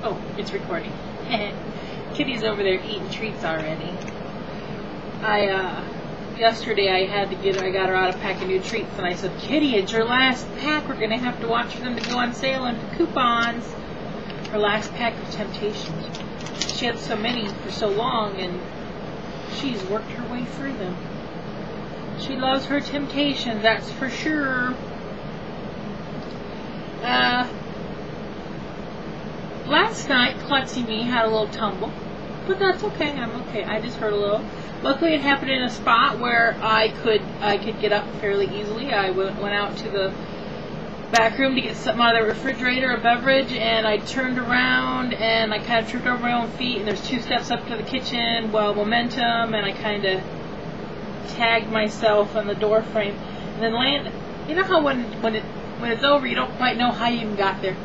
Oh, it's recording. Kitty's over there eating treats already. Yesterday I got her out a pack of new treats, and I said, Kitty, it's your last pack. We're going to have to watch for them to go on sale and coupons. Her last pack of Temptations. She had so many for so long, and she's worked her way through them. She loves her Temptations, that's for sure. Last night, Klutzy Me had a little tumble, but that's okay. I'm okay. I just hurt a little. Luckily, it happened in a spot where I could get up fairly easily. I went out to the back room to get something out of the refrigerator, a beverage, and I turned around and I kind of tripped over my own feet. And there's 2 steps up to the kitchen. Well, momentum, and I kind of tagged myself on the door frame, and then landed. You know how when it's over, you don't quite know how you even got there.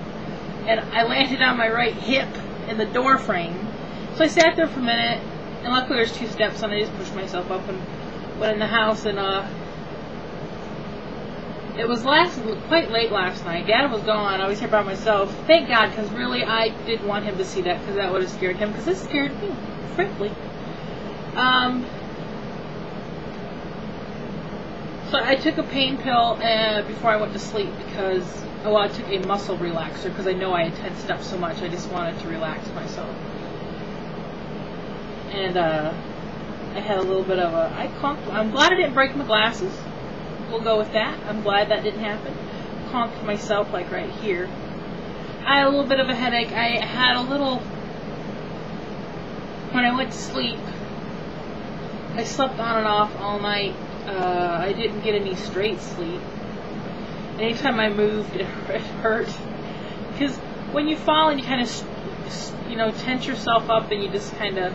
And I landed on my right hip in the door frame. So I sat there for a minute, and luckily there's 2 steps, and I just pushed myself up and went in the house. And it was quite late last night. Dad was gone. I was here by myself. Thank God, because really I didn't want him to see that, because that would have scared him, because it scared me, frankly. So I took a pain pill before I went to sleep because, I took a muscle relaxer because I know I had tensed up so much. I just wanted to relax myself. And I had a little bit of I'm glad I didn't break my glasses. We'll go with that. I'm glad that didn't happen. Conked myself like right here. I had a little bit of a headache. I had a little, when I went to sleep, I slept on and off all night. I didn't get any straight sleep. Anytime I moved, it hurt. Because when you fall and you kind of, tense yourself up, and you just kind of,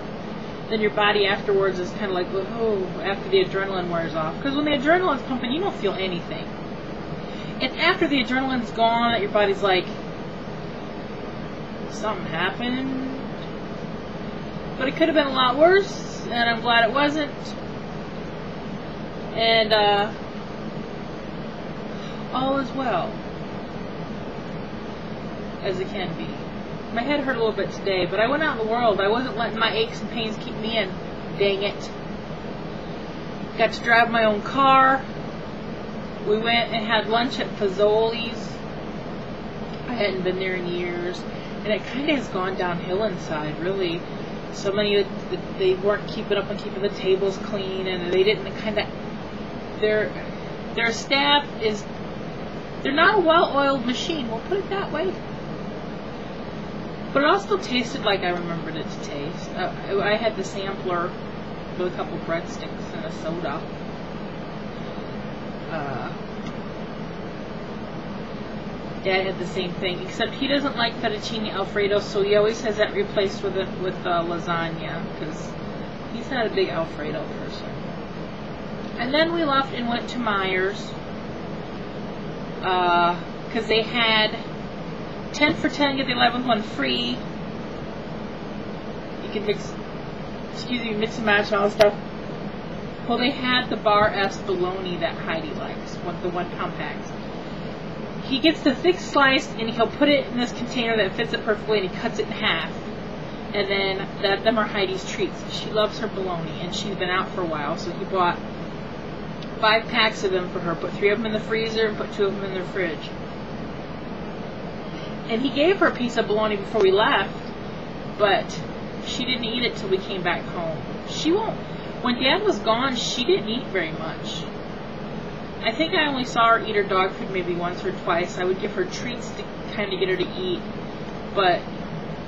then your body afterwards is kind of like, oh, after the adrenaline wears off. Because when the adrenaline's pumping, you don't feel anything. And after the adrenaline's gone, your body's like, something happened. But it could have been a lot worse, and I'm glad it wasn't. And all is well, as it can be. My head hurt a little bit today, but I went out in the world. I wasn't letting my aches and pains keep me in. Dang it. Got to drive my own car. We went and had lunch at Fazoli's. I hadn't been there in years, and it kind of has gone downhill inside, really. So many, they weren't keeping up on keeping the tables clean, and they didn't kind of, their staff is, they're not a well-oiled machine, we'll put it that way. But it all still tasted like I remembered it to taste. I had the sampler with a couple breadsticks and a soda. Dad had the same thing, except he doesn't like fettuccine alfredo, so he always has that replaced with lasagna, because he's not a big alfredo person. And then we left and went to Myers, because they had 10 for 10, get the 11th one free. You can mix and match and all that stuff. Well, they had the Bar S bologna that Heidi likes, the 1 pound packs. He gets the thick slice, and he'll put it in this container that fits it perfectly, and he cuts it in half. And then them are Heidi's treats. She loves her bologna, and she's been out for a while, so he bought 5 packs of them for her, put 3 of them in the freezer, and put 2 of them in the fridge. And he gave her a piece of bologna before we left, but she didn't eat it till we came back home. When Dad was gone, she didn't eat very much. I think I only saw her eat her dog food maybe once or twice. I would give her treats to kind of get her to eat, but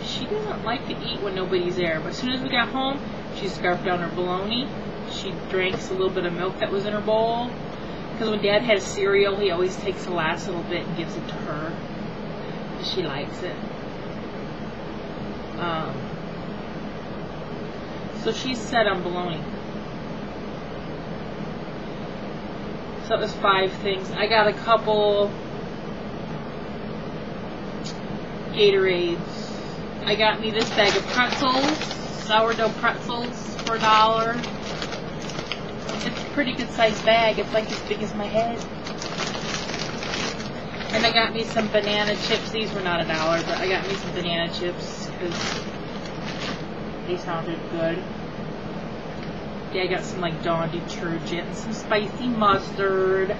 she doesn't like to eat when nobody's there. But as soon as we got home, she scarfed down her bologna. She drank a little bit of milk that was in her bowl, because when Dad has cereal, he always takes the last little bit and gives it to her. She likes it. So she's set on bologna. So that was 5 things. I got a couple Gatorades. I got me this bag of pretzels, sourdough pretzels for $1. It's a pretty good sized bag. It's like as big as my head. And I got me some banana chips. These were not $1, but I got me some banana chips because they sounded good. Yeah, I got some like Dawn detergent and some spicy mustard.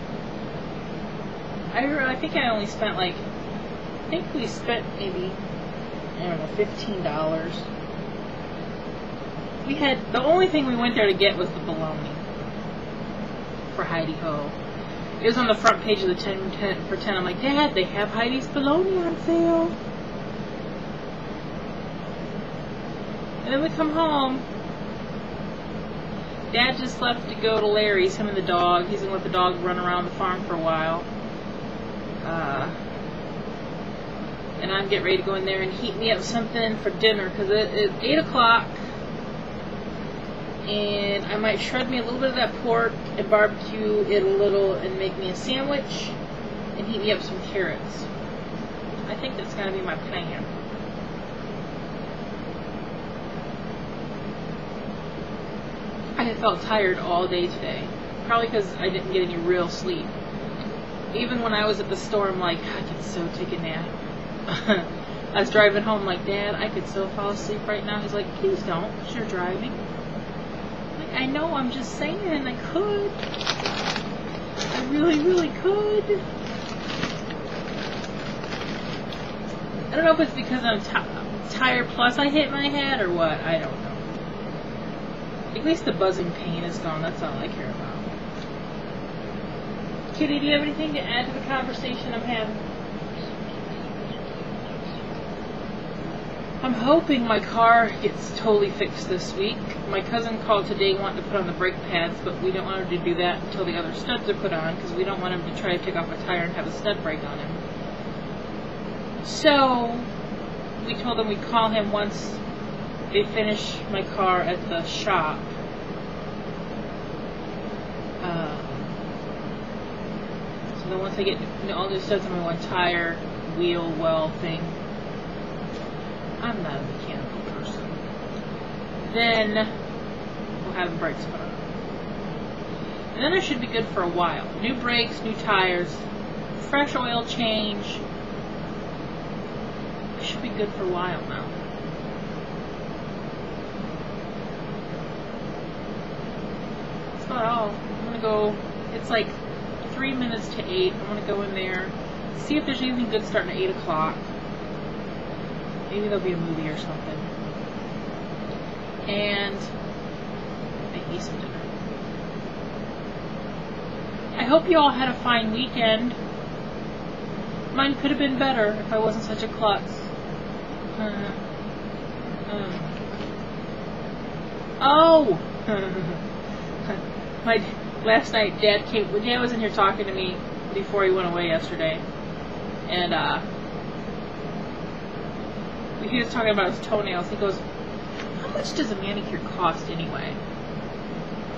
I think I only spent like, I think we spent maybe, I don't know, $15. We had, the only thing we went there to get was the bologna for Heidi Ho. It was on the front page of the 10 for 10. I'm like, Dad, they have Heidi's bologna on sale. And then we come home. Dad just left to go to Larry's, him and the dog. He's going to let the dog run around the farm for a while. And I'm getting ready to go in there and heat me up something for dinner because it's 8 o'clock. And I might shred me a little bit of that pork and barbecue it a little and make me a sandwich and heat me up some carrots. I think that's going to be my plan. I have felt tired all day today. Probably because I didn't get any real sleep. Even when I was at the store, I'm like, I could so take a nap. I was driving home like, Dad, I could so fall asleep right now. He's like, please don't, because you're driving. I know, I'm just saying, I could. I really, really could. I don't know if it's because I'm tired plus I hit my head or what. I don't know. At least the buzzing pain is gone. That's all I care about. Kitty, do you have anything to add to the conversation I'm having? I'm hoping my car gets totally fixed this week. My cousin called today wanting to put on the brake pads, but we don't want her to do that until the other studs are put on because we don't want him to try to take off a tire and have a stud break on him. So we told them we'd call him once they finish my car at the shop. So then once I get all the studs on my one tire, wheel, well thing, I'm not a mechanical person. Then we'll have the brakes put on. And then I should be good for a while. New brakes, new tires, fresh oil change. I should be good for a while now. That's about all. I'm going to go, it's like 3 minutes to 8. I'm going to go in there, see if there's anything good starting at 8 o'clock. Maybe there'll be a movie or something. And make me some dinner. I hope you all had a fine weekend. Mine could have been better if I wasn't such a klutz. Oh! Last night, Dad was in here talking to me before he went away yesterday. And, he was talking about his toenails. He goes, how much does a manicure cost anyway?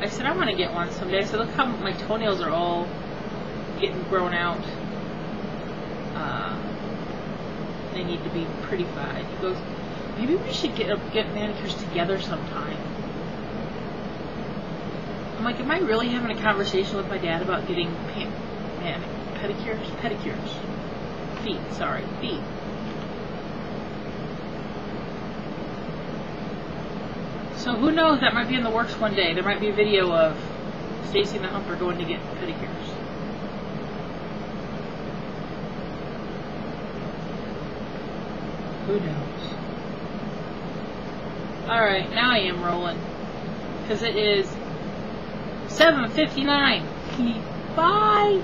I said, I want to get one someday. I said, look how my toenails are all getting grown out. They need to be prettified. He goes, maybe we should get manicures together sometime. I'm like, am I really having a conversation with my dad about getting pedicures? Pedicures. Feet, sorry, feet. So who knows, that might be in the works one day. There might be a video of Stacy and the Humper going to get pedicures. Who knows? Alright, now I am rolling. Because it is 7:59. Bye!